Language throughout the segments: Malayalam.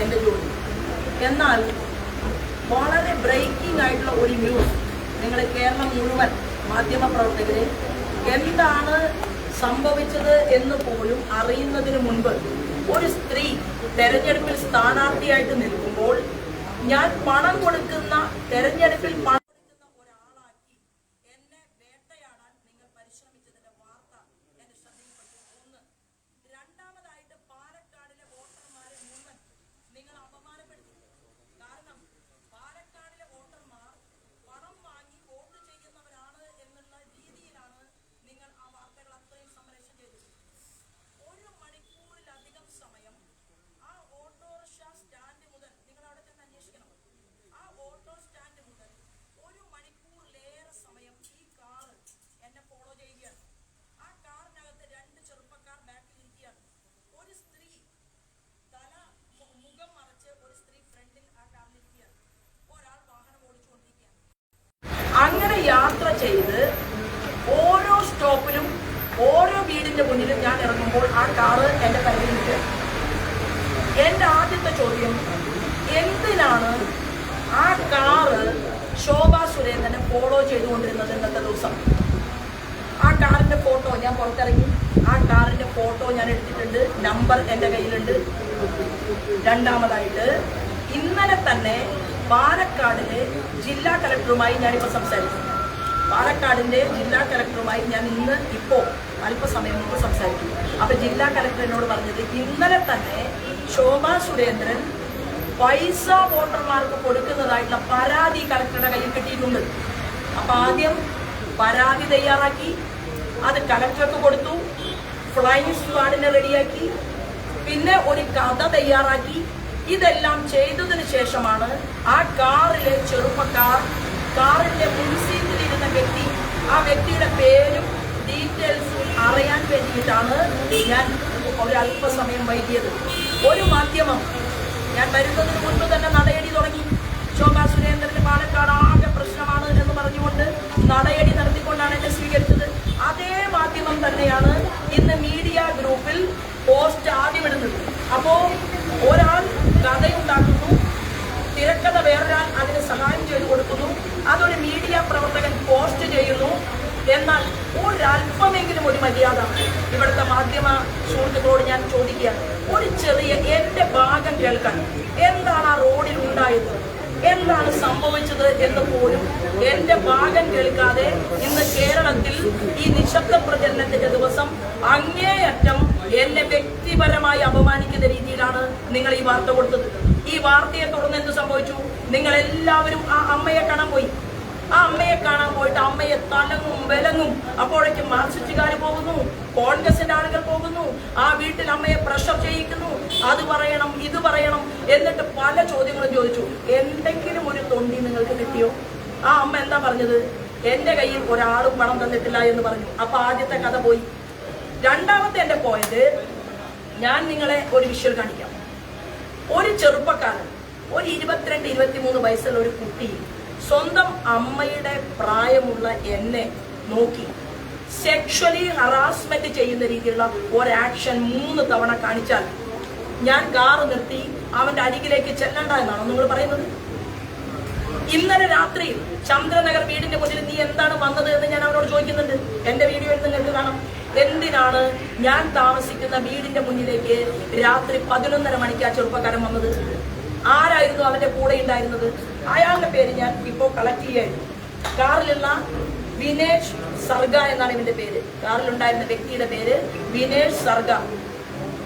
എൻ്റെ ജോലി. എന്നാൽ വളരെ ബ്രേക്കിംഗ് ആയിട്ടുള്ള ഒരു ന്യൂസ്, നിങ്ങൾ കേരളം മുഴുവൻ മാധ്യമ പ്രവർത്തകരെ എന്താണ് സംഭവിച്ചത് എന്ന് പോലും അറിയുന്നതിന് മുൻപ് ഒരു സ്ത്രീ തെരഞ്ഞെടുപ്പിൽ സ്ഥാനാർത്ഥിയായിട്ട് നിൽക്കുമ്പോൾ ഞാൻ പണം കൊടുക്കുന്ന തെരഞ്ഞെടുപ്പിൽ പണം കൊടുക്കുന്ന ഒരാളാക്കി എന്നെ വേട്ടയാടാൻ നിങ്ങൾ പരിശ്രമിച്ചതിന്റെ വാർത്ത എന്റെ ശ്രദ്ധയിൽപ്പെട്ടു. ഒന്ന്. രണ്ടാമതായിട്ട് പാലക്കാടിലെ വോട്ടർമാരെ മുഴുവൻ നിങ്ങൾ അപമാനപ്പെടുത്തി. കാരണം പാലക്കാടിലെ വോട്ടർമാർ പണം വാങ്ങി വോട്ട് ചെയ്യുന്നവരാണ് എന്നുള്ള രീതിയിലാണ് നിങ്ങൾ ആ വാർത്തകൾ അത്രയും സംപ്രേഷണം ചെയ്തത്. 1 മണിക്കൂറിലധികം സമയം ആ ഓട്ടോറിക്ഷ സ്റ്റാൻഡ് മുതൽ, നിങ്ങൾ അവിടെ ചെന്ന് അന്വേഷിക്കണം, ആ ഓട്ടോ സ്റ്റാൻഡ് മുതൽ 1 മണിക്കൂറിലേറെ സമയം ഈ കാറ് എന്നെ ഫോളോ ചെയ്യുകയാണ്. ആ കാറിനകത്ത് 2 ചെറുപ്പക്കാർ ബാക്കിൽ ഇരിക്കുകയാണ്. ഒരു സ്ത്രീ മുഖം മറച്ച് ഒരു സ്ത്രീ ഫ്രണ്ടിൽ ആ കാറിലിരിക്കുകയാണ്. ഒരാൾ വാഹനം ഓടിച്ചുകൊണ്ടിരിക്കുകയാണ്. അങ്ങനെ യാത്ര ചെയ്ത് ഓരോ സ്റ്റോപ്പിലും ഓരോ വീടിന്റെ മുന്നിലും ഞാൻ ഇറങ്ങുമ്പോൾ ആ കാറ് എന്റെ പരിഗണിക്കുക. എന്റെ ആദ്യത്തെ ചോദ്യം, എന്തിനാണ് ആ കാറ് ശോഭാ സുരേന്ദ്രനെ ഫോളോ ചെയ്തുകൊണ്ടിരുന്നത് ഇന്നത്തെ ദിവസം? ആ കാറിന്റെ ഫോട്ടോ ഞാൻ പുറത്തിറങ്ങി, ആ കാറിന്റെ ഫോട്ടോ ഞാൻ എടുത്തിട്ടുണ്ട്, നമ്പർ എൻ്റെ കയ്യിലുണ്ട്. രണ്ടാമതായിട്ട് ഇന്നലെ തന്നെ പാലക്കാടിലെ ജില്ലാ കളക്ടറുമായി ഞാനിപ്പോൾ സംസാരിച്ചു. പാലക്കാടിന്റെ ജില്ലാ കളക്ടറുമായി ഞാൻ ഇപ്പോൾ അല്പസമയം മുമ്പ് സംസാരിച്ചു. അപ്പൊ ജില്ലാ കളക്ടർ എന്നോട് പറഞ്ഞത്, ഇന്നലെ തന്നെ ശോഭാ സുരേന്ദ്രൻ പൈസ വോട്ടർമാർക്ക് കൊടുക്കുന്നതായിട്ടുള്ള പരാതി കളക്ടറുടെ കയ്യിൽ കിട്ടിയിട്ടുണ്ട്. അപ്പൊ ആദ്യം പരാതി തയ്യാറാക്കി, അത് കളക്ടർക്ക് കൊടുത്തു, ഫ്ലൈയിങ് സ്ക്വാഡിനെ റെഡിയാക്കി, പിന്നെ ഒരു കഥ തയ്യാറാക്കി. ഇതെല്ലാം ചെയ്തതിനു ശേഷമാണ് ആ കാറിലെ ചെറുപ്പക്കാർ, കാറിന്റെ മുൻസീറ്റിലിരുന്ന വ്യക്തി, ആ വ്യക്തിയുടെ പേരും ഡീറ്റെയിൽസും അറിയാൻ വേണ്ടിയിട്ടാണ് ഞാൻ ഒരല്പസമയം വൈകിയത്. ഒരു മാധ്യമം ഞാൻ വരുന്നതിന് മുൻപ് തന്നെ നടയടി തുടങ്ങി. ശോഭാ സുരേന്ദ്രന് പാലക്കാട് ആകെ പ്രശ്നമാണ് എന്ന് പറഞ്ഞുകൊണ്ട് നടയടി നടത്തിക്കൊണ്ടാണ് എന്നെ സ്വീകരിച്ചത്. അതേ മാധ്യമം തന്നെയാണ് ഇന്ന് മീഡിയ ഗ്രൂപ്പിൽ പോസ്റ്റ് ആദ്യം ഇടുന്നത്. അപ്പോ ഒരാൾ കഥയുണ്ടാക്കുന്നു, തിരക്കഥ വേറൊരാൾ അതിന് സഹായം ചെയ്തു കൊടുക്കുന്നു, അതൊരു മീഡിയ പ്രവർത്തകൻ പോസ്റ്റ് ചെയ്യുന്നു. എന്നാൽ ഒരല്പമെങ്കിലും ഒരു മര്യാദ ഇവിടുത്തെ മാധ്യമ സുഹൃത്തുക്കളോട് ഞാൻ ചോദിക്കുകയാണ്. ഒരു ചെറിയ എന്റെ ഭാഗം കേൾക്കാൻ, എന്താണ് ആ റോഡിൽ ഉണ്ടായത്, എന്താണ് സംഭവിച്ചത് എന്ന് പോലും എന്റെ ഭാഗം കേൾക്കാതെ ഇന്ന് കേരളത്തിൽ ഈ നിശബ്ദ പ്രചരണത്തിന്റെ ദിവസം അങ്ങേയറ്റം എന്നെ വ്യക്തിപരമായി അപമാനിക്കുന്ന രീതിയിലാണ് നിങ്ങൾ ഈ വാർത്ത കൊടുത്തത്. ഈ വാർത്തയെ തുടർന്ന് എന്ത് സംഭവിച്ചു? നിങ്ങൾ എല്ലാവരും ആ അമ്മയെ കാണാൻ പോയി. ആ അമ്മയെ കാണാൻ പോയിട്ട് അമ്മയെ തലങ്ങും വിലങ്ങും. അപ്പോഴേക്കും മാർക്സിസ്റ്റുകാർ പോകുന്നു, കോൺഗ്രസിന്റെ ആളുകൾ പോകുന്നു, ആ വീട്ടിൽ അമ്മയെ പ്രഷർ ചെയ്യിക്കുന്നു, അത് പറയണം ഇത് പറയണം, എന്നിട്ട് പല ചോദ്യങ്ങളും ചോദിച്ചു. എന്തെങ്കിലും ഒരു തൊണ്ടി നിങ്ങൾക്ക് കിട്ടിയോ? ആ അമ്മ എന്താ പറഞ്ഞത്? എന്റെ കയ്യിൽ ഒരാളും പണം തന്നിട്ടില്ല എന്ന് പറഞ്ഞു. അപ്പൊ ആദ്യത്തെ കഥ പോയി. രണ്ടാമത്തെ എന്റെ പോയിന്റ്, ഞാൻ നിങ്ങളെ ഒരു വിഷ്വൽ കാണിക്കാം. ഒരു ചെറുപ്പക്കാരൻ, ഒരു 22-23 വയസ്സുള്ള ഒരു കുട്ടി സ്വന്തം അമ്മയുടെ പ്രായമുള്ള എന്നെ നോക്കി സെക്ഷലി ഹറാസ്മെന്റ് ചെയ്യുന്ന രീതിയിലുള്ള ഒരാക്ഷൻ 3 തവണ കാണിച്ചാൽ ഞാൻ കാറ് നിർത്തി അവന്റെ അരികിലേക്ക് ചെല്ലണ്ട എന്നാണോ നിങ്ങൾ പറയുന്നത്? ഇന്നലെ രാത്രിയിൽ ചന്ദ്രനഗർ വീടിന്റെ മുന്നിൽ നീ എന്താണ് വന്നത് എന്ന് ഞാൻ അവനോട് ചോദിക്കുന്നുണ്ട്. എന്റെ വീഡിയോയിൽ നിങ്ങൾക്ക് കാണാം. എന്തിനാണ് ഞാൻ താമസിക്കുന്ന വീടിന്റെ മുന്നിലേക്ക് രാത്രി 11:30 മണിക്ക് ആ ചെറുപ്പക്കാരൻ വന്നത്? ആരായിരുന്നു അവന്റെ കൂടെ ഉണ്ടായിരുന്നത്? അയാളുടെ പേര് ഞാൻ ഇപ്പോൾ കളക്ട് ചെയ്യായിരുന്നു. കാറിലുള്ള വിനേഷ് സർഗ എന്നാണ് ഇവന്റെ പേര്. കാറിലുണ്ടായിരുന്ന വ്യക്തിയുടെ പേര് വിനേഷ് സർഗ.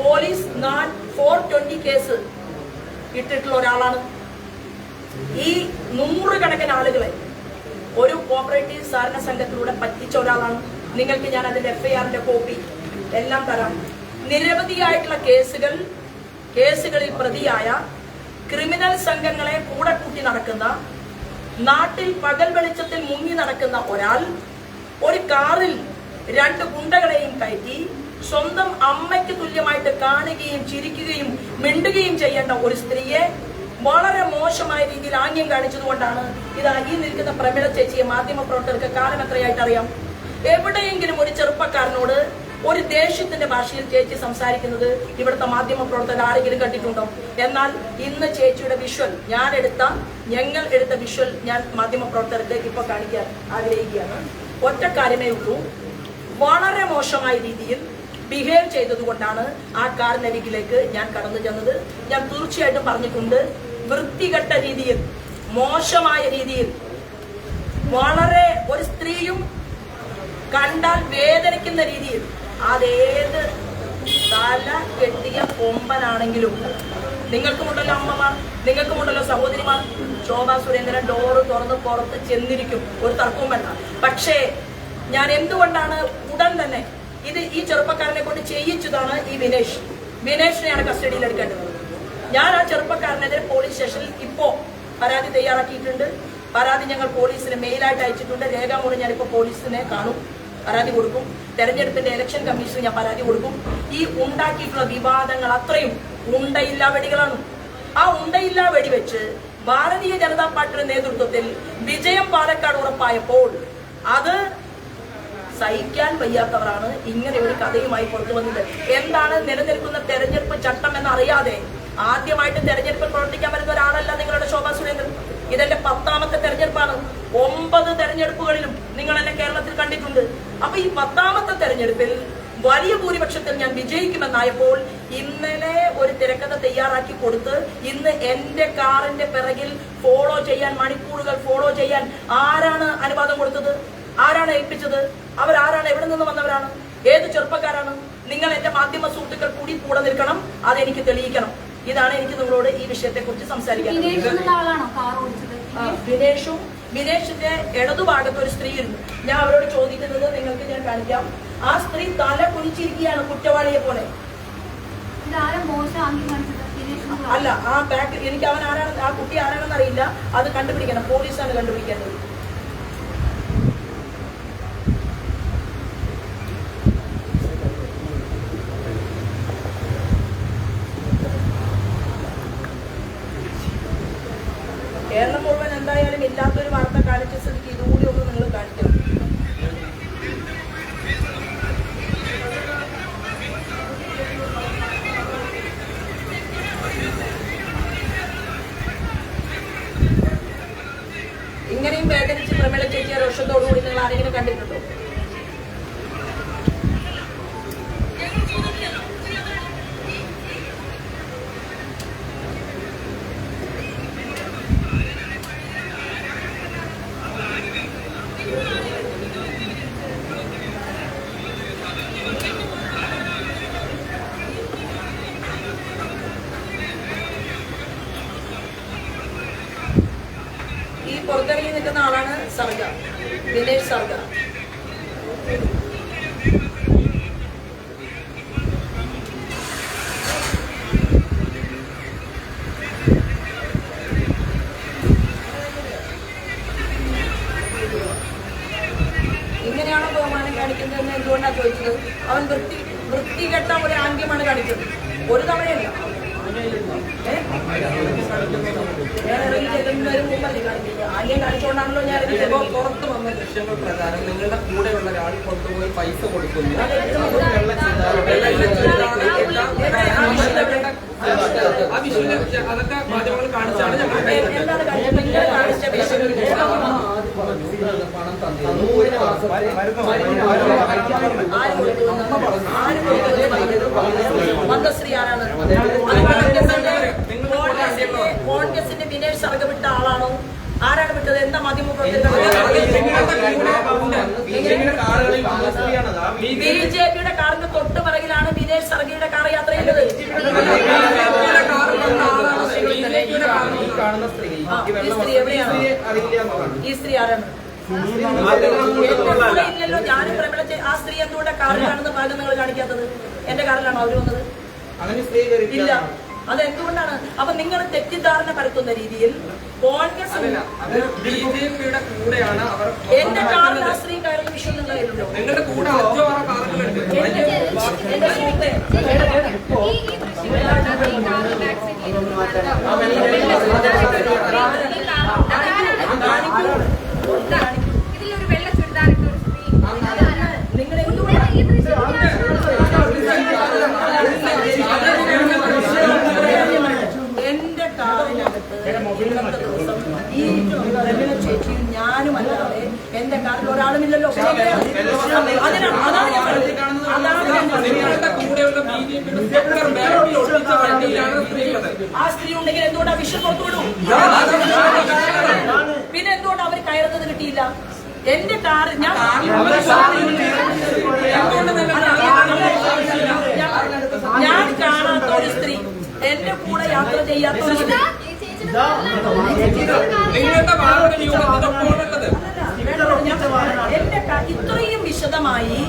പോലീസ് 420 കേസ് ഇട്ടിട്ടുള്ള ഒരാളാണ്. ഈ 100 കണക്കിന് ആളുകളെ ഒരു കോപ്പറേറ്റീവ് സഹകരണ സംഘത്തിലൂടെ പറ്റിച്ച ഒരാളാണ്. നിങ്ങൾക്ക് ഞാൻ അതിന്റെ FIRന്റെ കോപ്പി എല്ലാം തരാം. നിരവധിയായിട്ടുള്ള കേസുകളിൽ പ്രതിയായ ക്രിമിനൽ സംഘങ്ങളെ കൂടെ കൂട്ടി നടക്കുന്ന, നാട്ടിൽ പകൽ വെളിച്ചത്തിൽ മുങ്ങി നടക്കുന്ന ഒരാൾ ഒരു കാറിൽ 2 ഗുണ്ടകളെയും കയറ്റി സ്വന്തം അമ്മയ്ക്ക് തുല്യമായിട്ട് കാണുകയും ചിരിക്കുകയും മിണ്ടുകയും ചെയ്യേണ്ട ഒരു സ്ത്രീയെ വളരെ മോശമായ രീതിയിൽ ആംഗ്യം കാണിച്ചതുകൊണ്ടാണ് ഇതാ ഈ നിൽക്കുന്ന പ്രമിള ചേച്ചിയെ മാധ്യമ പ്രവർത്തകർക്ക് കാലം എത്രയായിട്ട് അറിയാം. എവിടെയെങ്കിലും ഒരു ചെറുപ്പക്കാരനോട് ഒരു ദേഷ്യത്തിന്റെ ഭാഷയിൽ ചേച്ചി സംസാരിക്കുന്നത് ഇവിടുത്തെ മാധ്യമ പ്രവർത്തകർ ആരെങ്കിലും കണ്ടിട്ടുണ്ടോ? എന്നാൽ ഇന്ന് ചേച്ചിയുടെ വിഷ്വൽ ഞങ്ങൾ എടുത്ത വിഷ്വൽ ഞാൻ മാധ്യമ പ്രവർത്തകർക്ക് ഇപ്പൊ കാണിക്കാൻ ആഗ്രഹിക്കുകയാണ്. ഒറ്റ കാര്യമേ ഉള്ളൂ, വളരെ മോശമായ രീതിയിൽ ബിഹേവ് ചെയ്തതുകൊണ്ടാണ് ആ കാറിനരികിലേക്ക് ഞാൻ കടന്നു ചെന്നത്. ഞാൻ തീർച്ചയായിട്ടും പറഞ്ഞിട്ടുണ്ട്, വൃത്തികെട്ട രീതിയിൽ, മോശമായ രീതിയിൽ, വളരെ ഒരു സ്ത്രീയും കണ്ടാൽ വേദനിക്കുന്ന രീതിയിൽ, അതേത് തല കെട്ടിയ കൊമ്പനാണെങ്കിലും, നിങ്ങൾക്കുമുണ്ടല്ലോ അമ്മമാർ, നിങ്ങൾക്കുമുണ്ടല്ലോ സഹോദരിമാർ, ശോഭാ സുരേന്ദ്രൻ ഡോറ് തുറന്ന് പുറത്ത് ചെന്നിരിക്കും, ഒരു തർക്കവും വേണ്ട. പക്ഷേ ഞാൻ എന്തുകൊണ്ടാണ് ഉടൻ തന്നെ ഈ ചെറുപ്പക്കാരനെ കൊണ്ട് ചെയ്യിച്ചതാണ് ഈ വിനേഷിനെയാണ് കസ്റ്റഡിയിൽ എടുക്കേണ്ടത്. ഞാൻ ആ ചെറുപ്പക്കാരനെതിരെ പോലീസ് സ്റ്റേഷനിൽ ഇപ്പോ പരാതി തയ്യാറാക്കിയിട്ടുണ്ട്. പരാതി ഞങ്ങൾ പോലീസിന് മെയിലായിട്ട് അയച്ചിട്ടുണ്ട്. രേഖാമൂലം ഞാനിപ്പോ പോലീസിനെ കാണും, പരാതി കൊടുക്കും. തെരഞ്ഞെടുപ്പിന്റെ ഇലക്ഷൻ കമ്മീഷന് ഞാൻ പരാതി കൊടുക്കും. ഈ ഉണ്ടാക്കിയിട്ടുള്ള വിവാദങ്ങൾ അത്രയും ഉണ്ടയില്ലാ വെടികളാണ്. ആ ഉണ്ടയില്ലാ വെടിവെച്ച് ഭാരതീയ ജനതാ പാർട്ടിയുടെ നേതൃത്വത്തിൽ വിജയം പാലക്കാട് ഉറപ്പായപ്പോൾ അത് സഹിക്കാൻ വയ്യാത്തവരാണ് ഇങ്ങനെ ഒരു കഥയുമായി പുറത്തു വന്നത്. എന്താണ് നിലനിൽക്കുന്ന തെരഞ്ഞെടുപ്പ് ചട്ടം എന്നറിയാതെ ആദ്യമായിട്ട് തെരഞ്ഞെടുപ്പിൽ പ്രവർത്തിക്കാൻ വരുന്ന ഒരാളല്ല നിങ്ങളുടെ ശോഭാ സുരേന്ദ്രൻ. ഇതെന്റെ 10ാമത്തെ തെരഞ്ഞെടുപ്പാണ്. 9 തെരഞ്ഞെടുപ്പുകളിലും നിങ്ങൾ എന്നെ കേരളത്തിൽ കണ്ടിട്ടുണ്ട്. അപ്പൊ ഈ 10ാമത്തെ തെരഞ്ഞെടുപ്പിൽ വലിയ ഭൂരിപക്ഷത്തിൽ ഞാൻ വിജയിക്കുമെന്നായപ്പോൾ ഇന്നലെ ഒരു തിരക്കഥ തയ്യാറാക്കി കൊടുത്ത് ഇന്ന് എന്റെ കാറിന്റെ പിറകിൽ ഫോളോ ചെയ്യാൻ, മണിക്കൂറുകൾ ഫോളോ ചെയ്യാൻ ആരാണ് അനുവാദം കൊടുത്തത്? ആരാണ് ഏൽപ്പിച്ചത്? അവരാരാണ്? എവിടെ നിന്ന് വന്നവരാണ്? ഏത് ചെറുപ്പക്കാരാണ്? നിങ്ങൾ എന്റെ മാധ്യമ സുഹൃത്തുക്കൾ കൂടി കൂടെ നിൽക്കണം, അതെനിക്ക് തെളിയിക്കണം. ഇതാണ് എനിക്ക് നിങ്ങളോട് ഈ വിഷയത്തെ കുറിച്ച് സംസാരിക്കാൻ. വിനേഷിന്റെ ഇടതുഭാഗത്ത് ഒരു സ്ത്രീ ഇരുന്നു. ഞാൻ അവരോട് ചോദിക്കുന്നത് നിങ്ങൾക്ക് ഞാൻ കാണിക്കാം. ആ സ്ത്രീ തല കുനിച്ചിരിക്കുകയാണ് കുറ്റവാളിയെ പോലെ. അല്ല, ആ ബാക്ക് എനിക്ക് അവൻ ആരാണ്, ആ കുട്ടി ആരാണെന്ന് അറിയില്ല. അത് കണ്ടുപിടിക്കണം, പോലീസാണ് കണ്ടുപിടിക്കേണ്ടത്. കേരളം മുഴുവൻ എന്തായാലും ഇല്ലാത്തൊരു വാർത്ത കാണിച്ച സ്ഥിതിക്ക് ഇതുകൂടി ഒന്ന് നിങ്ങൾ കാണിക്കണം. ഇങ്ങനെയും വേദനിച്ച് പ്രമേള ചേച്ചിയ രോഷത്തോടുകൂടി നിങ്ങൾ ആരെങ്കിലും കണ്ടിട്ടുണ്ടോ? പുറത്തിറങ്ങി നിൽക്കുന്ന ആളാണ് സർഗ, ദിനേശ് സർഗ. ഇങ്ങനെയാണോ ബഹുമാനം കാണിക്കുന്നതെന്ന് എന്തുകൊണ്ടാണ് ചോദിച്ചത്? അവൻ വൃത്തികെട്ട ഒരു ആംഗ്യമാണ് കാണിച്ചത്. ഒരു തവണയല്ല, ഞാൻ ഇറങ്ങി ചെല്ലുന്നതിന് മുമ്പല്ലേ കാണിക്കുന്നത്. ആദ്യം കാണിച്ചുകൊണ്ടാണല്ലോ ഞാൻ പുറത്ത് വന്നത്. ദൃശ്യങ്ങൾ പ്രകാരം നിങ്ങളുടെ കൂടെയുള്ള ഒരാൾ കൊണ്ടുപോയി പൈസ കൊടുക്കുന്നു. അതൊക്കെ മാധ്യമങ്ങൾ കാണിച്ചാണ് എന്താണ് കാണിച്ച പണം തന്നു. മന്ദശ്രീ ആരാണ്? കോൺഗ്രസിന്റെ വിനേഷ് സർഗ വിട്ട ആളാണോ? ആരാണ് വിട്ടത്? എന്താ മാധ്യമ ബിജെപിയുടെ കാറിന്റെ തൊട്ട് പിറകിലാണ് വിനേഷ് സർഗയുടെ കാർ യാത്ര ചെയ്യുന്നത്. ഈ സ്ത്രീ ആരാണ്? ഇല്ലല്ലോ, ഞാനും പ്രബല. ആ സ്ത്രീ എന്തുകൊണ്ട് കാറിലാണെന്ന് ഭാഗം നിങ്ങൾ കാണിക്കാത്തത്? എന്റെ കാറിലാണോ അവര് വന്നത്? ഇല്ല. അതെന്തുകൊണ്ടാണ്? അപ്പൊ നിങ്ങൾ തെറ്റിദ്ധാരണ പരത്തുന്ന രീതിയിൽ കോൺഗ്രസ് ബിജെപിയുടെ കൂടെയാണ് അവർ. എന്റെ കാറിൽ ആ സ്ത്രീ കയറുന്ന വിഷയം നിങ്ങൾ കയ്യിലുണ്ടോ? നിങ്ങളുടെ കൂടെ എന്റെ സുഹൃത്തെ, ഇതിലൊരു വെള്ള ചുരിദാറിട്ട ഒരു സ്ത്രീ, നിങ്ങൾ എന്തുകൊണ്ടാണ് ഒരാളുമില്ലല്ലോ. അതാണ് ഞാൻ പറഞ്ഞത്. നിങ്ങളുടെ കൂടെയുള്ള BJP-യുടെ സ്റ്റിക്കർ ബാനറിൽ ഒട്ടിച്ച വണ്ടിയിലാണ് സ്ത്രീകൾ. ആ സ്ത്രീ ഉണ്ടെങ്കിൽ എന്തുകൊണ്ടാ വിഷം പുറത്തു വിടും? പിന്നെ എന്തുകൊണ്ട് അവർ കയറുന്നത് കിട്ടിയില്ല? എന്റെ കാറിൽ ഞാൻ കാണാത്ത ഒരു സ്ത്രീ, എന്റെ കൂടെ യാത്ര ചെയ്യാത്ത ഒരു സ്ത്രീ, നിങ്ങളുടെ വാഹന യൂണിറ്റിനൊപ്പമുള്ളത് എന്റെ ഇത്രയും വിശദമായി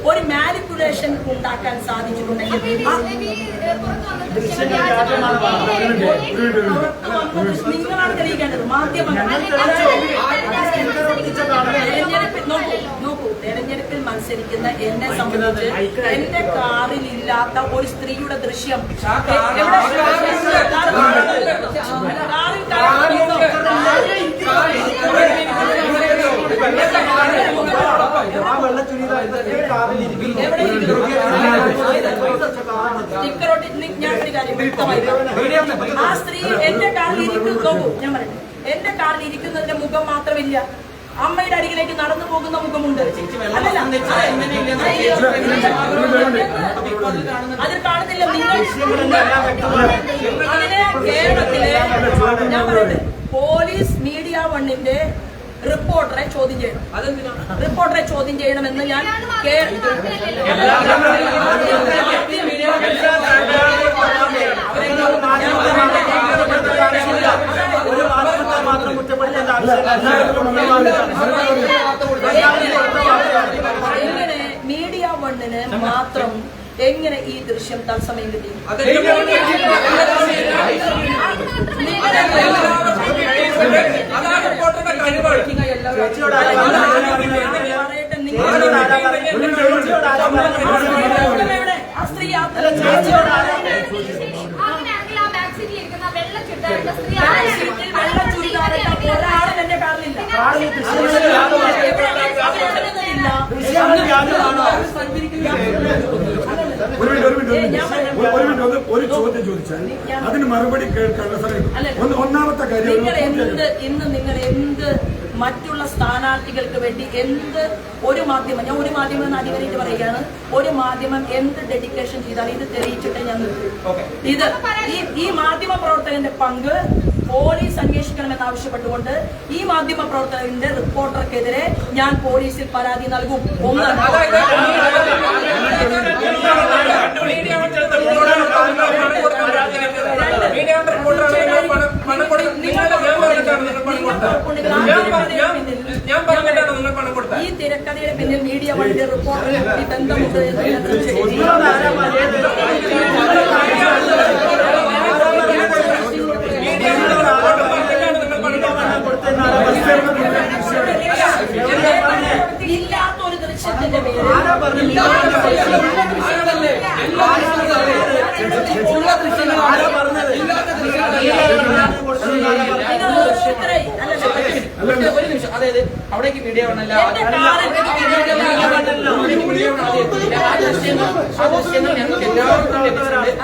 ഒരു മാനിപ്പുലേഷൻ ഉണ്ടാക്കാൻ സാധിച്ചിട്ടുണ്ടെങ്കിൽ നിങ്ങളാണ് തെളിയിക്കേണ്ടത്, മാധ്യമങ്ങൾ. നോക്കൂ, തെരഞ്ഞെടുപ്പിൽ മത്സരിക്കുന്ന എന്നെ സംബന്ധിച്ച് എന്റെ കാറിൽ ഇല്ലാത്ത ഒരു സ്ത്രീയുടെ ദൃശ്യം ഞാനൊരു കാര്യം വ്യക്തമായി, ആ സ്ത്രീ എന്റെ കാറിൽ ഇരിക്കുന്നു. നോക്കൂ, ഞാൻ പറയട്ടെ, എന്റെ കാറിൽ ഇരിക്കുന്നതിന്റെ മുഖം മാത്രമില്ല, അമ്മയുടെ അരികിലേക്ക് നടന്നു പോകുന്ന മുഖമുണ്ട്. അതിൽ കാണുന്നില്ല നിങ്ങൾ. അതിന് കേരളത്തിലെ ഞാൻ പറയട്ടെ, പോലീസ് മീഡിയ വണ്ണിന്റെ റിപ്പോർട്ടറെ ചോദ്യം ചെയ്യണം. റിപ്പോർട്ടറെ ചോദ്യം ചെയ്യണമെന്ന് ഞാൻ എങ്ങനെ മീഡിയ വണ്ണിന് മാത്രം എങ്ങനെ ഈ ദൃശ്യം തത്സമയം കിട്ടി? ആ സ്ത്രീ ഒരാളും എന്റെ കാറിലില്ല. ഒരു ചോദ്യം ചോദിച്ചാൽ അതിന് മറുപടി കേൾക്കാനുള്ള സമയം. ഒന്നാമത്തെ കാര്യം, നിങ്ങൾ എന്ത് മറ്റുള്ള സ്ഥാനാർത്ഥികൾക്ക് വേണ്ടി എന്ത് ഒരു മാധ്യമം, ഞാൻ ഒരു മാധ്യമം എന്ന് അടിവരയിട്ട് പറയുകയാണ്, ഒരു മാധ്യമം എന്ത് ഡെഡിക്കേഷൻ ചെയ്താലും ഇത് തെളിയിച്ചിട്ടേ ഞാൻ നിർത്തും. ഇത് ഈ മാധ്യമ പ്രവർത്തകന്റെ പങ്ക് പോലീസ് അന്വേഷിക്കണമെന്ന് ആവശ്യപ്പെട്ടുകൊണ്ട് ഈ മാധ്യമ പ്രവർത്തകന്റെ റിപ്പോർട്ടർക്കെതിരെ ഞാൻ പോലീസിൽ പരാതി നൽകും. ഒന്ന്, ഈ തിരക്കഥയുടെ പിന്നിൽ മീഡിയ വണ്ടി റിപ്പോർട്ടറുമായി ബന്ധമുണ്ട് എന്ന് ഇല്ലാത്തൊരു ദൃശ്യത്തിന്റെ പേര് ഒരു നിമിഷം, അതായത് അവിടേക്ക് മീഡിയ വന്നല്ല,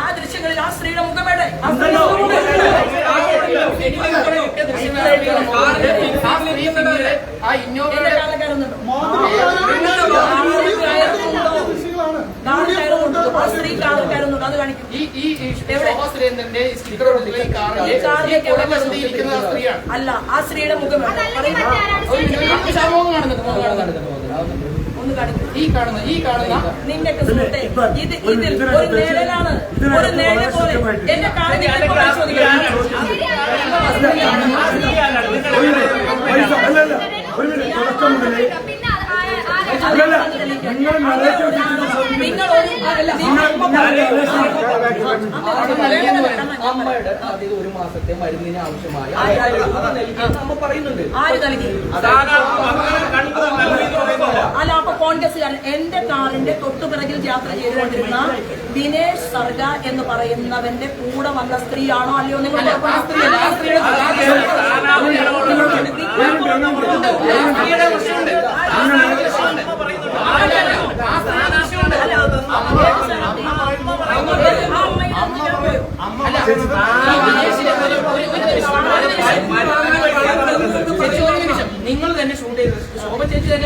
ആ ദൃശ്യങ്ങളിൽ ആ സ്ത്രീയുടെ മുഖമേടെ ആ ഇന്നോവയുടെ സ്ത്രീ കാറിൽ കയറുന്നുണ്ട്. അത് കാണിക്കും. സുരേന്ദ്രന്റെ സ്റ്റിക്കർ സ്ത്രീയാണ്. അല്ല, ആ സ്ത്രീയുടെ മുഖം ഒന്ന് കാണിക്കും. ഈ കാണുന്ന നിന്റെയൊക്കെ സുഹൃത്തെ, ഇതിൽ ഒരു നിഴലാണ്, ഒരു നിഴലെ പോലെ എന്റെ കാറിൽ അമ്മയുടെ അതായത് ഒരു മാസത്തെ മരുന്നിന് ആവശ്യമായ അമ്മ പറയുന്നുണ്ട്. ആര് നൽകി? അല്ല, അപ്പൊ കോൺഗ്രസ്സുകാരൻ എന്റെ കാറിന്റെ തൊട്ടുപിറകിൽ യാത്ര ചെയ്തുകൊണ്ടിരുന്ന ദിനേശ് സർഗ എന്ന് പറയുന്നവന്റെ കൂടെ വന്ന സ്ത്രീയാണോ അല്ലയോ നിങ്ങൾ? നിങ്ങൾ തന്നെ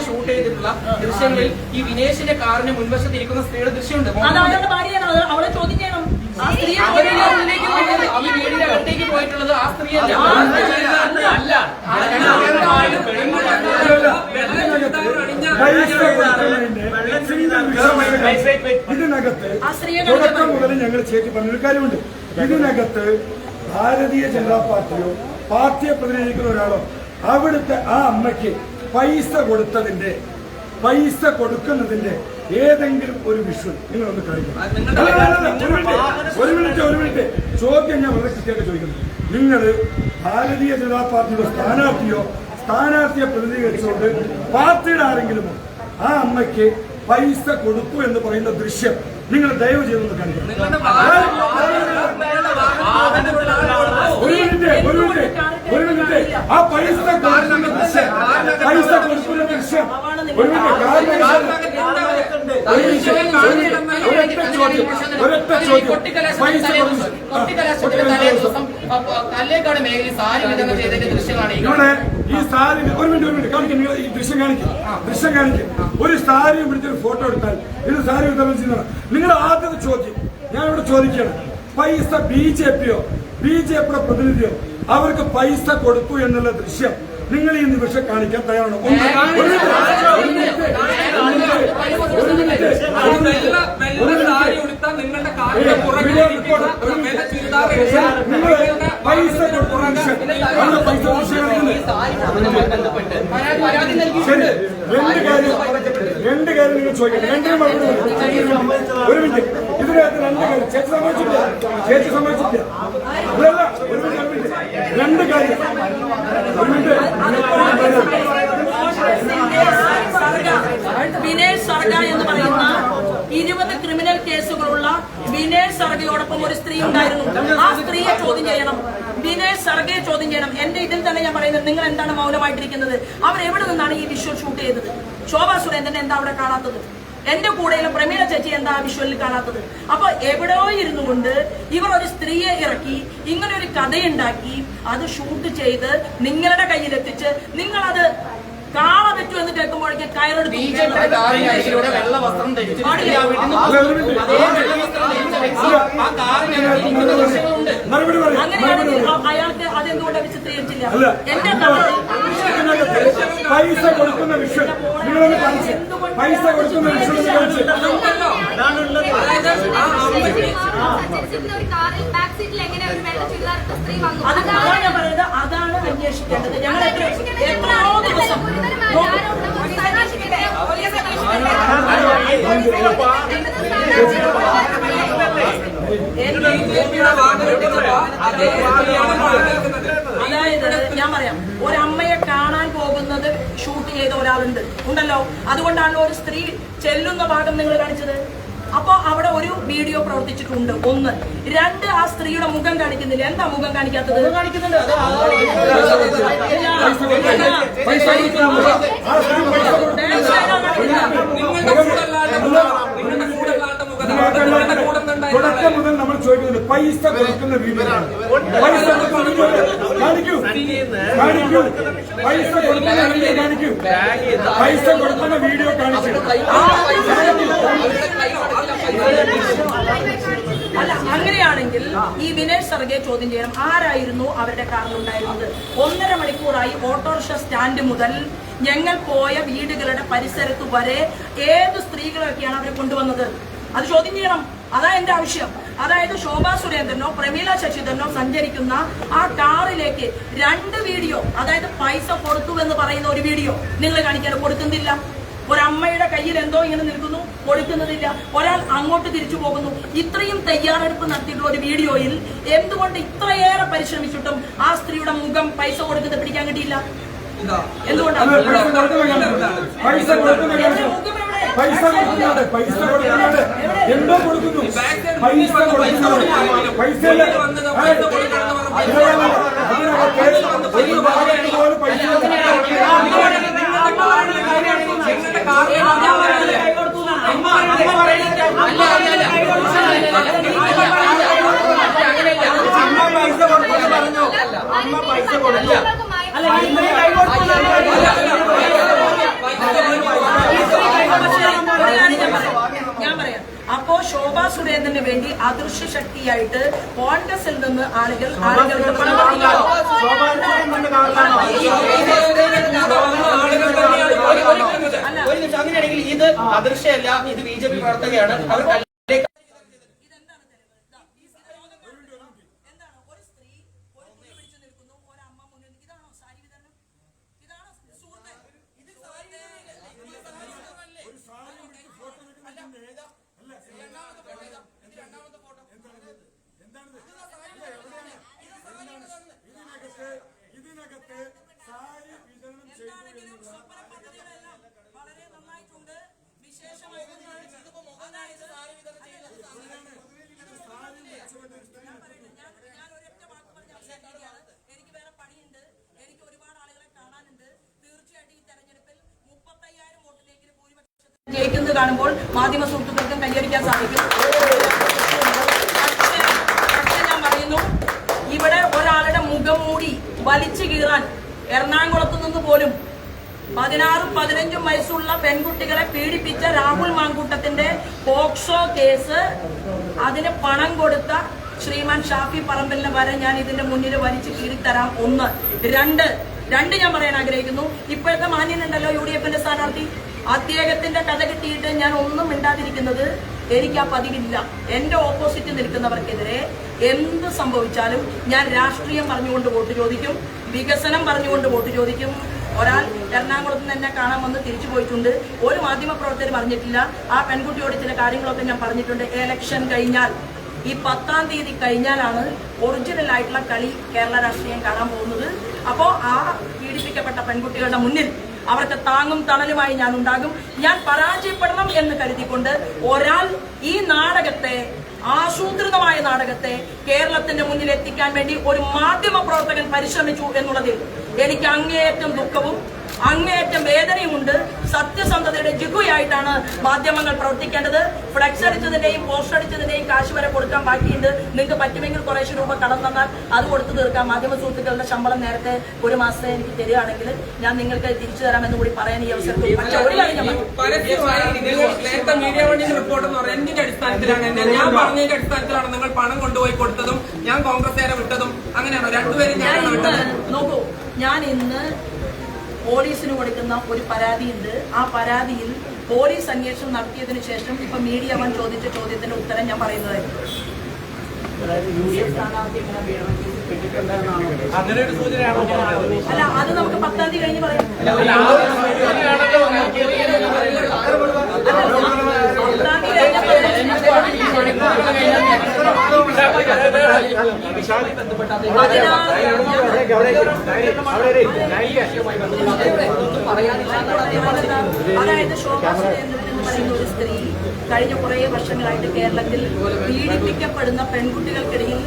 ഷൂട്ട് ചെയ്തിട്ടുള്ള ദൃശ്യങ്ങളിൽ ഈ വിനേഷിന്റെ കാറിന് മുൻവശത്ത് ഇരിക്കുന്ന സ്ത്രീയുടെ ദൃശ്യമുണ്ട്. അത് അവരുടെ ഭാര്യയാണ്, അവളെ ചോദ്യം ചെയ്യണം. ആ സ്ത്രീയെ വീടിന്റെ അകത്തേക്ക് പോയിട്ടുള്ളത് ആ സ്ത്രീയല്ല. ഇതിനകത്ത് തുടക്കം മുതൽ ഞങ്ങൾ ചേച്ചി പറഞ്ഞൊരു കാര്യമുണ്ട്. ഇതിനകത്ത് ഭാരതീയ ജനതാ പാർട്ടിയോ പാർട്ടിയെ പ്രതിനിധിക്കുന്ന ഒരാളോ അവിടുത്തെ ആ അമ്മയ്ക്ക് പൈസ കൊടുക്കുന്നതിന്റെ ഏതെങ്കിലും ഒരു വിഷ്വൽ നിങ്ങളൊന്ന് കാണിക്കണം. ഒരു മിനിറ്റ് ചോദ്യം ഞാൻ വളരെ കൃത്യമായിട്ട് ചോദിക്കുന്നു. നിങ്ങൾ ഭാരതീയ ജനതാ പാർട്ടിയുടെ സ്ഥാനാർത്ഥിയെ പ്രതിനിധീകരിച്ചുകൊണ്ട് പാർട്ടിയുടെ ആരെങ്കിലും ആ അമ്മയ്ക്ക് പൈസ കൊടുത്തു എന്ന് പറയുന്ന ദൃശ്യം നിങ്ങൾ ദയവ് ചെയ്തൊന്ന് കാണിക്കണം. ഒരു മിനിറ്റ് ആ പൈസ കൊടുക്കുന്ന ദൃശ്യം കല്ലേക്കാട് മേഖലയിൽ സാരി വിതരണം ചെയ്തതിന്റെ ദൃശ്യമാണ് ഇവിടെ ഈ സാരി. ഒരു മിനിറ്റ് കാണിക്കും, ഈ ദൃശ്യം കാണിക്കും. ഒരു സാരിയും പിടിച്ചൊരു ഫോട്ടോ എടുത്താൽ ഇത് സാരി വിതരണം ചെയ്യുന്നതാണ്. നിങ്ങളുടെ ആദ്യത്തെ ചോദ്യം ഞാനിവിടെ ചോദിക്കുകയാണ്, പൈസ ബിജെപിയുടെ പ്രതിനിധിയോ അവർക്ക് പൈസ കൊടുത്തു എന്നുള്ള ദൃശ്യം നിങ്ങൾ ഈ നിമിഷം കാണിക്കാൻ തയ്യാറാണോ? പൈസ കൊടുത്ത ശരി, രണ്ട് കാര്യം നിങ്ങൾ ചോദിക്കണം. രണ്ടിനും മറുപടി ഒരു മിനിറ്റ്. ഇതിനകത്ത് രണ്ട് കാര്യം ചേച്ചി സമ്മതിച്ചില്ല. രണ്ട് കാര്യം. ഒരു മിനിറ്റ്. വിനേഷ് സർഗ എന്ന് പറയുന്ന 20 ക്രിമിനൽ കേസുകളുള്ള വിനേഷ് സർഗയോടൊപ്പം ഒരു സ്ത്രീ ഉണ്ടായിരുന്നു. ആ സ്ത്രീയെ ചോദ്യം ചെയ്യണം. വിനേഷ് സർഗയെ ചോദ്യം ചെയ്യണം. എന്റെ ഇതിൽ തന്നെ ഞാൻ പറയുന്നത്, നിങ്ങൾ എന്താണ് മൗനമായിട്ടിരിക്കുന്നത്? അവർ എവിടെ നിന്നാണ് ഈ വിഷ്വൽ ഷൂട്ട് ചെയ്തത്? ശോഭാ സുരേന്ദ്രൻ എന്താ അവിടെ കാണാത്തത്? എന്റെ കൂടെയുള്ള പ്രമീള ചേച്ചി എന്താ വിഷ്വലിൽ കാണാത്തത്? അപ്പൊ എവിടെയോ ഇരുന്നു കൊണ്ട് ഇവർ ഒരു സ്ത്രീയെ ഇറക്കി ഇങ്ങനെ ഒരു കഥയുണ്ടാക്കി അത് ഷൂട്ട് ചെയ്ത് നിങ്ങളുടെ കയ്യിലെത്തിച്ച് നിങ്ങളത് കാണാൻ പറ്റൂ എന്ന് കേൾക്കുമ്പോഴേക്കും കയറെടുത്ത് വെള്ള വസ്ത്രം ധരിച്ചു അങ്ങനെയാണെങ്കിൽ അയാൾക്ക് അതെന്തുകൊണ്ടാണ് ചിത്രീകരിച്ചില്ല? എന്റെ പൈസ കൊടുക്കുന്ന വിഷയം നിങ്ങളൊന്ന് കാണിച്ച്. പൈസ കൊടുക്കുന്ന വിഷയം അതാണ് ഞാൻ പറയുന്നത്. അതാണ് അന്വേഷിക്കേണ്ടത്. ഞങ്ങൾ എത്രയോ ദിവസം അതായത് ഞാൻ പറയാം, ഒരമ്മയെ കാണാൻ പോകുന്നത് ഷൂട്ട് ചെയ്ത ഉണ്ടല്ലോ. അതുകൊണ്ടാണല്ലോ ഒരു സ്ത്രീ ചെല്ലുന്ന ഭാഗം നിങ്ങൾ കാണിച്ചത്. അപ്പൊ അവിടെ ഒരു വീഡിയോ പ്രവർത്തിച്ചിട്ടുണ്ട്. 1. 2, ആ സ്ത്രീയുടെ മുഖം കാണിക്കുന്നില്ല. എന്താ മുഖം കാണിക്കാത്തത്? കാണിക്കുന്നുണ്ട്. തുടക്കം മുതൽ നമ്മൾ ചോദിക്കുന്നത് പൈസ കൊടുക്കുന്ന വീഡിയോ കാണിക്കൂ. പൈസ കൊടുക്കുന്ന വീഡിയോ കാണിക്കൂ. പൈസ കൊടുക്കുന്ന വീഡിയോ കാണിച്ചു. അല്ല, അങ്ങനെയാണെങ്കിൽ ഈ വിനേഷ് സർഗയെ ചോദ്യം ചെയ്യണം. ആരായിരുന്നു അവരുടെ കാറിലുണ്ടായിരുന്നത്? 1.5 മണിക്കൂറായി ഓട്ടോറിക്ഷ സ്റ്റാൻഡ് മുതൽ ഞങ്ങൾ പോയ വീടുകളുടെ പരിസരത്ത് വരെ ഏത് സ്ത്രീകളൊക്കെയാണ് അവരെ കൊണ്ടുവന്നത്? അത് ചോദ്യം ചെയ്യണം. അതാ എന്റെ ആവശ്യം. അതായത് ശോഭാ സുരേന്ദ്രനോ പ്രമീള ശശിധരനോ സഞ്ചരിക്കുന്ന ആ കാറിലേക്ക് 2 വീഡിയോ, അതായത് പൈസ കൊടുത്തു എന്ന് പറയുന്ന ഒരു വീഡിയോ നിങ്ങൾ കാണിക്കാൻ കൊടുക്കുന്നില്ല. ഒരമ്മയുടെ കയ്യിൽ എന്തോ ഇങ്ങനെ നിൽക്കുന്നു, കൊടുക്കുന്നതില്ല. ഒരാൾ അങ്ങോട്ട് തിരിച്ചു പോകുന്നു. ഇത്രയും തയ്യാറെടുപ്പ് നടത്തിയിട്ടുള്ള ഒരു വീഡിയോയിൽ എന്തുകൊണ്ട് ഇത്രയേറെ പരിശ്രമിച്ചിട്ടും ആ സ്ത്രീയുടെ മുഖം പൈസ കൊടുക്കുന്നത് പിടിക്കാൻ കിട്ടിയില്ല? എന്തുകൊണ്ടാണ്? എന്തോ കൊടുക്കുന്നു. പൈസ കൊടുക്കുന്നുണ്ട്. പൈസ അല്ല അദൃശ്യ ശക്തിയായിട്ട് കോൺഗ്രസിൽ നിന്ന് ആളുകൾക്ക് പണം കൊടുക്കില്ല. ഒരു നിമിഷം, അങ്ങനെയാണെങ്കിൽ ഇത് അദൃശ്യമല്ല, ഇത് BJP പ്രവർത്തകയാണ്. അവർ ഇതിനകത്ത് സാരി വിതരണം ചെയ്തു വളരെ നന്നായിട്ടുണ്ട്. വിശേഷമായിട്ടുണ്ട്. ഞാൻ ഒരൊറ്റ വാക്ക് പറഞ്ഞ് അവസാനിപ്പിക്കുകയാണ്. എനിക്ക് വേറെ പണിയുണ്ട്, എനിക്ക് ഒരുപാട് ആളുകളെ കാണാനുണ്ട്. തീർച്ചയായിട്ടും ഈ തെരഞ്ഞെടുപ്പിൽ 35,000 വോട്ടിലേക്ക് ഭൂരിപക്ഷത്തിൽ ജയിക്കുന്നത് കാണുമ്പോൾ മാധ്യമ സുഹൃത്തുക്കൾക്കും കൈയടിക്കാൻ സാധിക്കും. പക്ഷേ ഞാൻ പറയുന്നു, ഇവിടെ ഒരാളുടെ മുഖം മൂടി വലിച്ചു കീറാൻ എറണാകുളത്ത് നിന്ന് പോലും 16-15 വയസ്സുള്ള പെൺകുട്ടികളെ പീഡിപ്പിച്ച രാഹുൽ മാങ്കൂട്ടത്തിന്റെ പോക്സോ കേസ് അതിന് പണം കൊടുത്ത ശ്രീമാൻ ഷാഫി പറമ്പലിനെ വരെ ഞാൻ ഇതിന്റെ മുന്നിൽ വലിച്ചു കീറിത്തരാം. 1. 2 ഞാൻ പറയാൻ ആഗ്രഹിക്കുന്നു. ഇപ്പോഴത്തെ മാന്യനുണ്ടല്ലോ UDF സ്ഥാനാർത്ഥി, അദ്ദേഹത്തിന്റെ കഥ കിട്ടിയിട്ട് ഞാൻ ഒന്നും മിണ്ടാതിരിക്കുന്നത് എനിക്ക് ആ പതിവില്ല. എന്റെ ഓപ്പോസിറ്റ് നിൽക്കുന്നവർക്കെതിരെ എന്ത് സംഭവിച്ചാലും ഞാൻ രാഷ്ട്രീയം പറഞ്ഞുകൊണ്ട് വോട്ട് ചോദിക്കും, വികസനം പറഞ്ഞുകൊണ്ട് വോട്ട് ചോദിക്കും. ഒരാൾ എറണാകുളത്ത് നിന്ന് എന്നെ കാണാൻ വന്ന് തിരിച്ചു പോയിട്ടുണ്ട്. ഒരു മാധ്യമ പ്രവർത്തകർ പറഞ്ഞിട്ടില്ല. ആ പെൺകുട്ടിയോട് ചില കാര്യങ്ങളൊക്കെ ഞാൻ പറഞ്ഞിട്ടുണ്ട്. ഇലക്ഷൻ കഴിഞ്ഞാൽ ഈ 10-ാം തീയതി കഴിഞ്ഞാലാണ് ഒറിജിനൽ ആയിട്ടുള്ള കളി കേരള രാഷ്ട്രീയം കാണാൻ പോകുന്നത്. അപ്പോ ആ പീഡിപ്പിക്കപ്പെട്ട പെൺകുട്ടികളുടെ മുന്നിൽ അവർക്ക് താങ്ങും തണലുമായി ഞാൻ ഉണ്ടാകും. ഞാൻ പരാജയപ്പെടണം എന്ന് കരുതിക്കൊണ്ട് ഒരാൾ ഈ നാടകത്തെ, ആസൂത്രിതമായ നാടകത്തെ കേരളത്തിന്റെ മുന്നിൽ എത്തിക്കാൻ വേണ്ടി ഒരു മാധ്യമ പ്രവർത്തകൻ പരിശ്രമിച്ചു എന്നുള്ളതിൽ എനിക്ക് അങ്ങേയറ്റം ദുഃഖവും അങ്ങേയറ്റം വേദനയുമുണ്ട്. സത്യസന്ധതയുടെ ജിഗുയായിട്ടാണ് മാധ്യമങ്ങൾ പ്രവർത്തിക്കേണ്ടത്. ഫ്ലെക്സ് അടിച്ചതിന്റെയും പോസ്റ്റർ അടിച്ചതിന്റെയും കാശ് വരെ കൊടുക്കാൻ ബാക്കിയുണ്ട്. നിങ്ങൾക്ക് പറ്റുമെങ്കിൽ കുറേശ്ശെ രൂപ കടം തന്നാൽ അത് കൊടുത്തു തീർക്കാം. മാധ്യമ സുഹൃത്തുക്കളുടെ ശമ്പളം നേരത്തെ ഒരു മാസത്തെ എനിക്ക് തരികയാണെങ്കിൽ ഞാൻ നിങ്ങൾക്ക് തിരിച്ചു തരാമെന്ന് കൂടി പറയാൻ ഈ അവസരത്തിൽ പക്ഷേ ഒരു കാര്യം നേരത്തെ മീഡിയ വണ്ടിന്റെ റിപ്പോർട്ട് എന്ന് പറയുന്നത് എന്തിന്റെ അടിസ്ഥാനത്തിലാണ്? ഞാൻ പറഞ്ഞതിന്റെ അടിസ്ഥാനത്തിലാണ് നിങ്ങൾ പണം കൊണ്ടുപോയി കൊടുത്തതും ഞാൻ കോൺഗ്രസ്സുകാരെ വിട്ടതും? അങ്ങനെയാണോ? രണ്ടുപേരും നോക്കൂ, ഞാൻ ഇന്ന് പോലീസിന് കൊടുക്കുന്ന ഒരു പരാതിയുണ്ട്. ആ പരാതിയിൽ പോലീസ് അന്വേഷണം നടത്തിയതിനു ശേഷം ഇപ്പൊ മീഡിയ വൺ ചോദിച്ച ചോദ്യത്തിന്റെ ഉത്തരം ഞാൻ പറയുന്നതായിരുന്നു. അങ്ങനെ ഒരു സൂചനയാണോ? അല്ല, അത് നമുക്ക് 10-ാം തീയതി കഴിഞ്ഞ് പറയാം. 10-ാം അതായത് ശോഭാ സുരേന്ദ്രൻ എന്ന് പറയുന്ന ഒരു സ്ത്രീ കഴിഞ്ഞ കുറേ വർഷങ്ങളായിട്ട് കേരളത്തിൽ പീഡിപ്പിക്കപ്പെടുന്ന പെൺകുട്ടികൾക്കിടയിൽ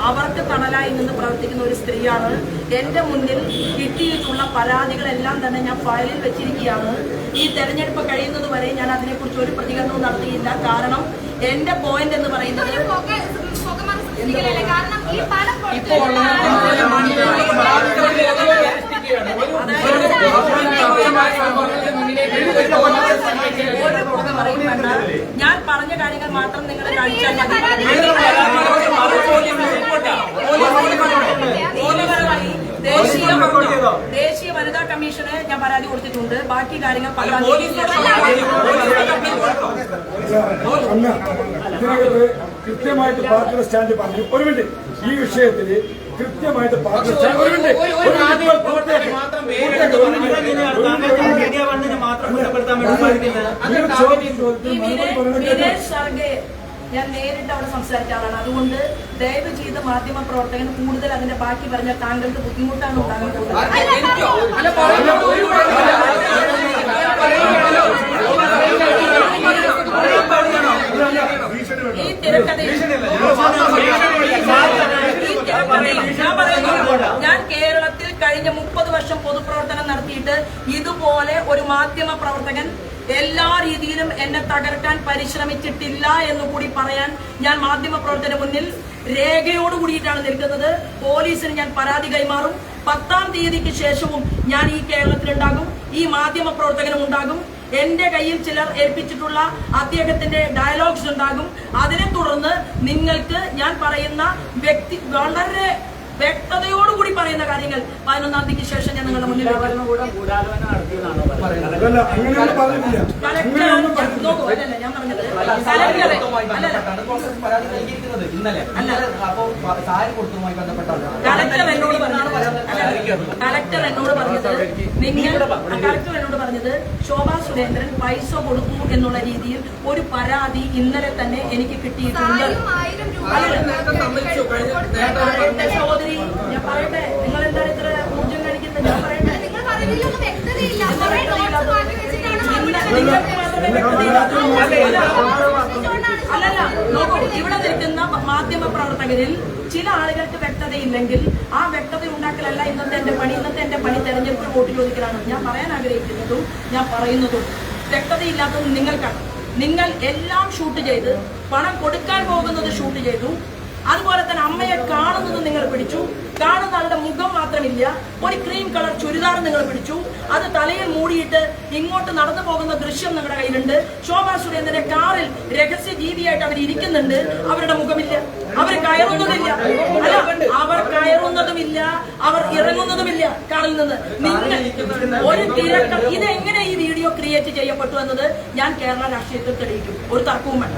അവർക്ക് തണലായി നിന്ന് പ്രവർത്തിക്കുന്ന ഒരു സ്ത്രീയാണ്. എന്റെ മുന്നിൽ കിട്ടിയിട്ടുള്ള പരാതികളെല്ലാം തന്നെ ഞാൻ ഫയലിൽ വെച്ചിരിക്കുകയാണ്. ഈ തെരഞ്ഞെടുപ്പ് കഴിയുന്നത് വരെ ഞാൻ അതിനെക്കുറിച്ച് ഒരു പ്രതികരണവും നടത്തിയില്ല. കാരണം എന്റെ പോയിന്റ് എന്ന് പറയുന്നത് ഞാൻ പറഞ്ഞ കാര്യങ്ങൾ മാത്രം നിങ്ങൾ കാണിച്ചാൽ മതി. ദേശീയ വനിതാ കമ്മീഷന് ഞാൻ പരാതി കൊടുത്തിട്ടുണ്ട്. ബാക്കി കാര്യങ്ങൾ ഇതിനകത്ത് കൃത്യമായിട്ട് പാർട്ടിയുടെ സ്റ്റാൻഡ് പറഞ്ഞു. ഒരു മിനിറ്റ്, ഈ വിഷയത്തിൽ കൃത്യമായിട്ട് പാർട്ടി സ്റ്റാൻഡ് ഞാൻ നേരിട്ട് അവിടെ സംസാരിച്ച ആളാണ്. അതുകൊണ്ട് ദയവ് ചെയ്ത് മാധ്യമ പ്രവർത്തകൻ കൂടുതൽ അതിന്റെ ബാക്കി പറഞ്ഞ താങ്കൾക്ക് ബുദ്ധിമുട്ടാണ് ഉണ്ടാകാൻ പോകുന്നത്. ഈ തിരക്കഥയിൽ ഞാൻ കേരളത്തിൽ കഴിഞ്ഞ 30 വർഷം പൊതുപ്രവർത്തനം നടത്തിയിട്ട് ഇതുപോലെ ഒരു മാധ്യമ പ്രവർത്തകൻ എല്ലാ രീതിയിലും എന്നെ തകർക്കാൻ പരിശ്രമിച്ചിട്ടില്ല എന്ന് കൂടി പറയാൻ ഞാൻ മാധ്യമ പ്രവർത്തന മുന്നിൽ രേഖയോട് കൂടിയിട്ടാണ് നിൽക്കുന്നത്. പോലീസിന് ഞാൻ പരാതി കൈമാറും. 10-ാം തീയതിക്ക് ശേഷവും ഞാൻ ഈ കേരളത്തിലുണ്ടാകും, ഈ മാധ്യമ പ്രവർത്തകനും ഉണ്ടാകും. എന്റെ കയ്യിൽ ചിലർ ഏൽപ്പിച്ചിട്ടുള്ള അദ്ദേഹത്തിന്റെ ഡയലോഗ്സ് ഉണ്ടാകും. അതിനെ തുടർന്ന് നിങ്ങൾക്ക് ഞാൻ പറയുന്ന വളരെ വ്യക്തതയോടുകൂടി പറയുന്ന കാര്യങ്ങൾ 11-ാം തീയതിക്ക് ശേഷം ഞാൻ നിങ്ങളുടെ മുന്നിൽ അങ്ങനെയൊന്നും പറഞ്ഞിട്ടില്ല. അങ്ങനെയൊന്നും പറഞ്ഞിട്ടില്ല. നോക്കൂ, അല്ലല്ല ഞാൻ പറഞ്ഞത് പരാതി നൽകിയിരിക്കുന്നത് ഇന്നലെ. അപ്പോ സാരി കൊടുത്തതുമായി ബന്ധപ്പെട്ടാണ് കളക്ടർ എന്നോട് പറഞ്ഞത് ശോഭാ സുരേന്ദ്രൻ പൈസ കൊടുത്തു എന്നുള്ള രീതിയിൽ ഒരു പരാതി ഇന്നലെ തന്നെ എനിക്ക് കിട്ടിയിട്ടുണ്ട്. സഹോദരി ഞാൻ പറയട്ടെ, നിങ്ങൾ എന്താണ് ഇത്ര ഊർജം കാണിക്കുന്നത്? ഞാൻ പറയട്ടെ, അല്ലല്ല നോക്കൂ, ഇവിടെ നിൽക്കുന്ന മാധ്യമ പ്രവർത്തകരിൽ ചില ആളുകൾക്ക് വ്യക്തതയില്ലെങ്കിൽ ആ വ്യക്തത ഉണ്ടാക്കലല്ല ഇന്നത്തെ എന്റെ പണി. ഇന്നത്തെ എന്റെ പണി തെരഞ്ഞെടുപ്പ് വോട്ട് ചോദിക്കലാണ്. ഞാൻ പറയാൻ ആഗ്രഹിക്കുന്നതും ഞാൻ പറയുന്നതും വ്യക്തതയില്ലാത്തതും നിങ്ങൾക്കാണ്. നിങ്ങൾ എല്ലാം ഷൂട്ട് ചെയ്ത് പണം കൊടുക്കാൻ പോകുന്നത് ഷൂട്ട് ചെയ്തു. അതുപോലെ തന്നെ അമ്മയെ കാണുന്നത് നിങ്ങൾ പിടിച്ചു. കാണുന്ന ആളുടെ മുഖം മാത്രമില്ല, ഒരു ക്രീം കളർ ചുരിദാർ നിങ്ങൾ പിടിച്ചു. അത് തലയിൽ മൂടിയിട്ട് ഇങ്ങോട്ട് നടന്നു പോകുന്ന ദൃശ്യം നിങ്ങളുടെ കയ്യിലുണ്ട്. ശോഭാ സുരേന്ദ്രന്റെ കാറിൽ രഹസ്യ ജീവിയായിട്ട് അവർ ഇരിക്കുന്നുണ്ട്. അവരുടെ മുഖമില്ല, അവർ കയറുന്നതില്ല. അല്ല, അവർ കയറുന്നതുമില്ല, അവർ ഇറങ്ങുന്നതുമില്ല കാറിൽ നിന്ന്. നിങ്ങൾ ഒരു തിരക്കം ഇതെങ്ങനെ ഈ വീഡിയോ ക്രിയേറ്റ് ചെയ്യപ്പെട്ടു എന്നത് ഞാൻ കേരള രാഷ്ട്രീയത്തിൽ തെളിയിക്കും. ഒരു തർക്കവും വേണ്ട.